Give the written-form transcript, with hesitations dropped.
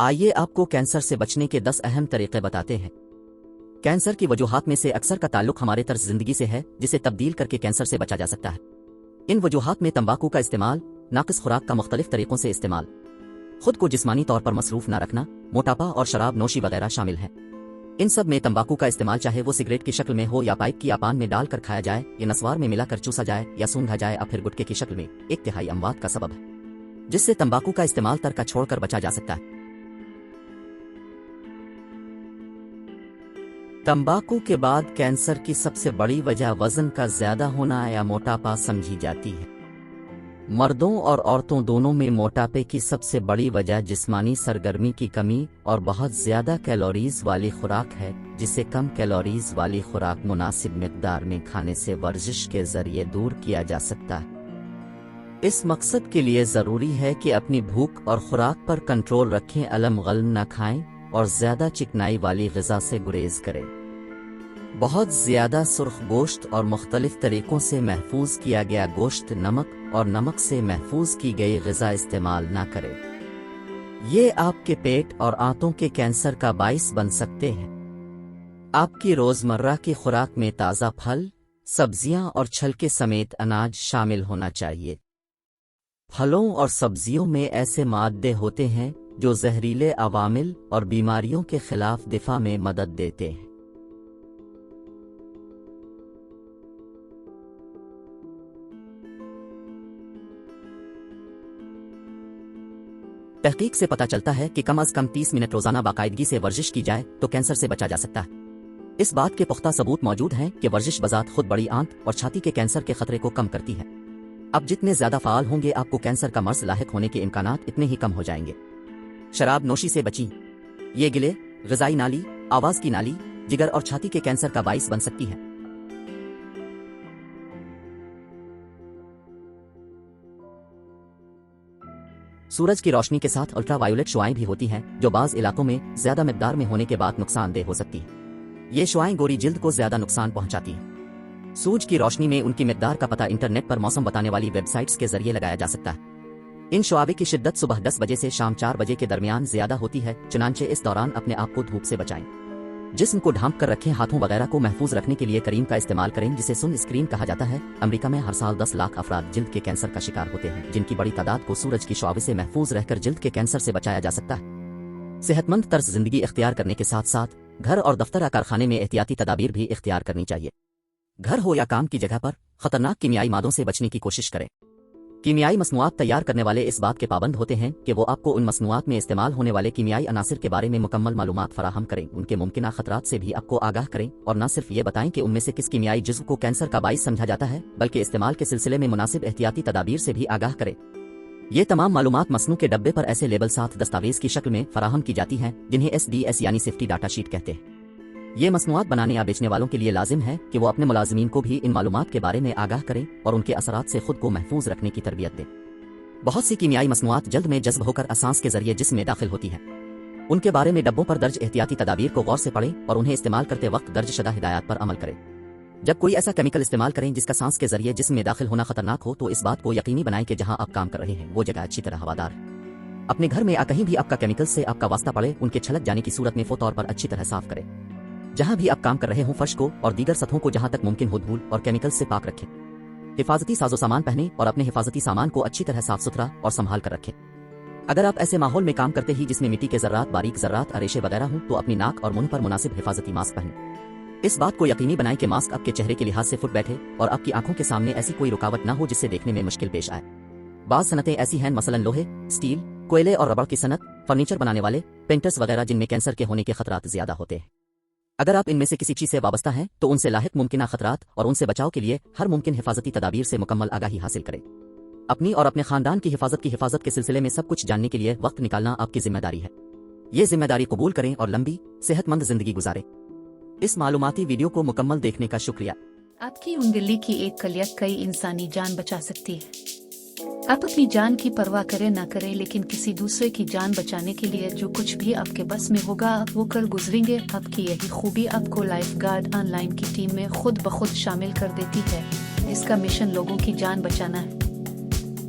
آئیے آپ کو کینسر سے بچنے کے 10 اہم طریقے بتاتے ہیں۔ کینسر کی وجوہات میں سے اکثر کا تعلق ہمارے طرز زندگی سے ہے، جسے تبدیل کر کے کینسر سے بچا جا سکتا ہے۔ ان وجوہات میں تمباکو کا استعمال، ناقص خوراک کا مختلف طریقوں سے استعمال، خود کو جسمانی طور پر مصروف نہ رکھنا، موٹاپا اور شراب نوشی وغیرہ شامل ہیں۔ ان سب میں تمباکو کا استعمال، چاہے وہ سگریٹ کی شکل میں ہو یا پائپ کی آپان میں ڈال کر کھایا جائے یا نسوار میں ملا کر چوسا جائے یا سونگھا جائے اور پھر گٹکے کی شکل میں، 1/3 اموات کا سبب ہے، جس سے تمباکو کا استعمال ترکہ چھوڑ کر بچا جا سکتا ہے۔ تمباکو کے بعد کینسر کی سب سے بڑی وجہ وزن کا زیادہ ہونا یا موٹاپا سمجھی جاتی ہے۔ مردوں اور عورتوں دونوں میں موٹاپے کی سب سے بڑی وجہ جسمانی سرگرمی کی کمی اور بہت زیادہ کیلوریز والی خوراک ہے، جسے کم کیلوریز والی خوراک مناسب مقدار میں کھانے سے ورزش کے ذریعے دور کیا جا سکتا ہے۔ اس مقصد کے لیے ضروری ہے کہ اپنی بھوک اور خوراک پر کنٹرول رکھیں، الم غلم نہ کھائیں اور زیادہ چکنائی والی غذا سے گریز کریں۔ بہت زیادہ سرخ گوشت اور مختلف طریقوں سے محفوظ کیا گیا گوشت، نمک اور نمک سے محفوظ کی گئی غذا استعمال نہ کریں۔ یہ آپ کے پیٹ اور آنتوں کے کینسر کا باعث بن سکتے ہیں۔ آپ کی روزمرہ کی خوراک میں تازہ پھل، سبزیاں اور چھلکے سمیت اناج شامل ہونا چاہیے۔ پھلوں اور سبزیوں میں ایسے مادے ہوتے ہیں جو زہریلے عوامل اور بیماریوں کے خلاف دفاع میں مدد دیتے ہیں۔ تحقیق سے پتہ چلتا ہے کہ کم از کم 30 منٹ روزانہ باقاعدگی سے ورزش کی جائے تو کینسر سے بچا جا سکتا ہے۔ اس بات کے پختہ ثبوت موجود ہیں کہ ورزش بذات خود بڑی آنت اور چھاتی کے کینسر کے خطرے کو کم کرتی ہے۔ اب جتنے زیادہ فعال ہوں گے، آپ کو کینسر کا مرض لاحق ہونے کے امکانات اتنے ہی کم ہو جائیں گے۔ شراب نوشی سے بچیں۔ یہ گلے، غذائی نالی، آواز کی نالی، جگر اور چھاتی کے کینسر کا باعث بن سکتی ہے۔ سورج کی روشنی کے ساتھ الٹرا وائیولٹ شعاعیں بھی ہوتی ہیں، جو بعض علاقوں میں زیادہ مقدار میں ہونے کے بعد نقصان دہ ہو سکتی ہیں۔ یہ شعاعیں گوری جلد کو زیادہ نقصان پہنچاتی ہیں۔ سورج کی روشنی میں ان کی مقدار کا پتہ انٹرنیٹ پر موسم بتانے والی ویب سائٹس کے ذریعے لگایا جا سکتا ہے۔ ان شعاعوں کی شدت صبح 10 بجے سے شام 4 بجے کے درمیان زیادہ ہوتی ہے، چنانچہ اس دوران اپنے آپ کو دھوپ سے بچائیں۔ جسم کو ڈھانپ کر رکھیں۔ ہاتھوں وغیرہ کو محفوظ رکھنے کے لیے کریم کا استعمال کریں، جسے سن اسکرین کہا جاتا ہے۔ امریکہ میں ہر سال 10 لاکھ افراد جلد کے کینسر کا شکار ہوتے ہیں، جن کی بڑی تعداد کو سورج کی شعاعوں سے محفوظ رہ کر جلد کے کینسر سے بچایا جا سکتا ہے۔ صحت مند طرز زندگی اختیار کرنے کے ساتھ ساتھ گھر اور دفتر یا کارخانے میں احتیاطی تدابیر بھی اختیار کرنی چاہیے۔ گھر ہو یا کام کی جگہ پر خطرناک کیمیائی مادوں سے بچنے کی کوشش کریں۔ کیمیائی مصنوعات تیار کرنے والے اس بات کے پابند ہوتے ہیں کہ وہ آپ کو ان مصنوعات میں استعمال ہونے والے کیمیائی عناصر کے بارے میں مکمل معلومات فراہم کریں، ان کے ممکنہ خطرات سے بھی آپ کو آگاہ کریں، اور نہ صرف یہ بتائیں کہ ان میں سے کس کیمیائی جزو کو کینسر کا باعث سمجھا جاتا ہے، بلکہ استعمال کے سلسلے میں مناسب احتیاطی تدابیر سے بھی آگاہ کریں۔ یہ تمام معلومات مصنوع کے ڈبے پر ایسے لیبل ساتھ دستاویز کی شکل میں فراہم کی جاتی ہیں جنہیں SDS یعنی سیفٹی ڈاٹا شیٹ کہتے ہیں۔ یہ مصنوعات بنانے یا بیچنے والوں کے لیے لازم ہے کہ وہ اپنے ملازمین کو بھی ان معلومات کے بارے میں آگاہ کریں اور ان کے اثرات سے خود کو محفوظ رکھنے کی تربیت دیں۔ بہت سی کیمیائی مصنوعات جلد میں جذب ہو کر اسانس کے ذریعے جسم میں داخل ہوتی ہیں۔ ان کے بارے میں ڈبوں پر درج احتیاطی تدابیر کو غور سے پڑھیں اور انہیں استعمال کرتے وقت درج شدہ ہدایات پر عمل کریں۔ جب کوئی ایسا کیمیکل استعمال کریں جس کا سانس کے ذریعے جسم میں داخل ہونا خطرناک ہو، تو اس بات کو یقینی بنائیں کہ جہاں آپ کام کر رہے ہیں وہ جگہ اچھی طرح ہوادار ہے۔ اپنے گھر میں یا کہیں بھی آپ کا کیمیکل سے آپ کا واسطہ پڑے، ان کے چھلک جانے کی صورت میں فوری طور پر اچھی طرح صاف کریں۔ جہاں بھی آپ کام کر رہے ہوں، فرش کو اور دیگر سطحوں کو جہاں تک ممکن ہو دھول اور کیمیکل سے پاک رکھیں۔ حفاظتی ساز و سامان پہنیں اور اپنے حفاظتی سامان کو اچھی طرح صاف ستھرا اور سنبھال کر رکھیں۔ اگر آپ ایسے ماحول میں کام کرتے ہی جس میں مٹی کے ذرات، باریک ذرات اور ریشے وغیرہ ہوں، تو اپنی ناک اور منہ پر مناسب حفاظتی ماسک پہنیں۔ اس بات کو یقینی بنائیں کہ ماسک آپ کے چہرے کے لحاظ سے فٹ بیٹھے اور آپ کی آنکھوں کے سامنے ایسی کوئی رکاوٹ نہ ہو جس سے دیکھنے میں مشکل پیش آئے۔ بعض صنعتیں ایسی ہیں، مثلاً لوہے، اسٹیل، کوئلے اور ربڑ کی صنعت، فرنیچر بنانے والے، پینٹرز وغیرہ، جن میں کینسر کے ہونے کے خطرات زیادہ ہوتے ہیں۔ اگر آپ ان میں سے کسی چیز سے وابستہ ہیں تو ان سے لاحق ممکنہ خطرات اور ان سے بچاؤ کے لیے ہر ممکن حفاظتی تدابیر سے مکمل آگاہی حاصل کریں۔ اپنی اور اپنے خاندان کی حفاظت کے سلسلے میں سب کچھ جاننے کے لیے وقت نکالنا آپ کی ذمہ داری ہے۔ یہ ذمہ داری قبول کریں اور لمبی، صحت مند زندگی گزاریں۔ اس معلوماتی ویڈیو کو مکمل دیکھنے کا شکریہ۔ آپ کی انگلی کی ایک کلیک کئی انسانی جان بچا سکتی ہے۔ آپ اپنی جان کی پرواہ کریں نہ کریں، لیکن کسی دوسرے کی جان بچانے کے لیے جو کچھ بھی آپ کے بس میں ہوگا آپ وہ کر گزریں گے۔ آپ کی یہی خوبی آپ کو لائف گارڈ آن لائن کی ٹیم میں خود بخود شامل کر دیتی ہے۔ اس کا مشن لوگوں کی جان بچانا ہے۔